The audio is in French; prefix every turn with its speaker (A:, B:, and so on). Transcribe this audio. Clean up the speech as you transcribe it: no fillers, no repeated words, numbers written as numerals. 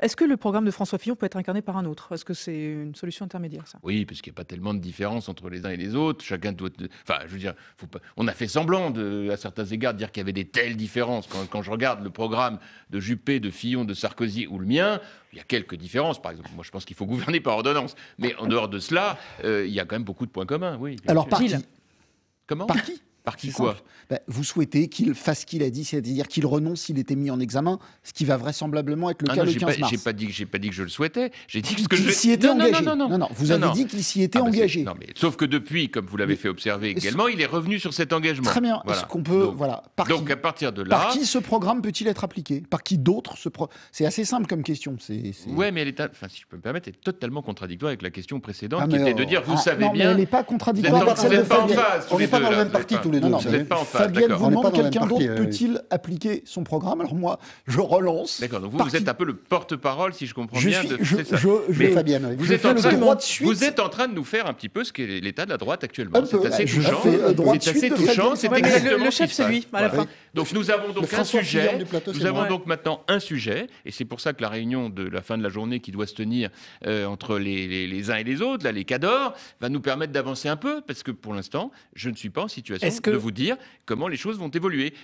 A: Est-ce que le programme de François Fillon peut être incarné par un autre? Est-ce que c'est une solution intermédiaire, ça?
B: Oui, parce qu'il n'y a pas tellement de différence entre les uns et les autres. Chacun doit... Enfin, je veux dire, faut pas... on a fait semblant, à certains égards, de dire qu'il y avait des telles différences. Quand je regarde le programme de Juppé, de Fillon, de Sarkozy ou le mien, il y a quelques différences. Par exemple, moi, je pense qu'il faut gouverner par ordonnance. Mais en dehors de cela, il y a quand même beaucoup de points communs, oui.
C: Alors, par qui?
B: Comment?
C: Par qui?
B: Par qui
C: C'est
B: quoi?
C: simple. Vous souhaitez qu'il fasse ce qu'il a dit, c'est-à-dire qu'il renonce s'il était mis en examen, ce qui va vraisemblablement être le cas le 15 mars.
B: J'ai pas dit que je le souhaitais. J'ai dit que
C: qu'il s'y était engagé.
B: Non.
C: Vous avez dit qu'il s'y était engagé.
B: Non, mais sauf que depuis, comme vous l'avez fait observer également, il est revenu sur cet engagement.
C: Très bien.
B: Voilà.
C: Est-ce qu'on peut,
B: Donc à partir de là,
C: par qui ce programme peut-il être appliqué? Par qui d'autre c'est assez simple comme question.
B: Ouais, mais enfin, si je peux me permettre, elle est totalement contradictoire avec la question précédente,
C: Ah,
B: qui était de dire, vous savez bien.
C: Mais elle n'est pas contradictoire.
B: Vous n'êtes pas en phase.
D: On n'est pas dans le même parti tous les deux.
B: Vous n'êtes pas en phase.
C: Fabienne vous demande, quelqu'un d'autre
D: oui.
C: peut-il appliquer son programme? Alors moi, je relance.
B: D'accord, donc vous êtes un peu le porte-parole, si je comprends bien.
C: Fabienne, oui.
B: Vous êtes en train de nous faire un petit peu ce qu'est l'état de la droite actuellement. C'est assez touchant. C'est assez touchant. C'est exactement
A: le chef, c'est lui, à la fin.
B: Donc nous avons donc un sujet. Nous avons donc maintenant un sujet, et c'est pour ça que la réunion de la fin de la journée qui doit se tenir entre les uns et les autres, là, les cadors, va nous permettre d'avancer un peu, parce que pour l'instant, je ne suis pas en situation de vous dire comment les choses vont évoluer.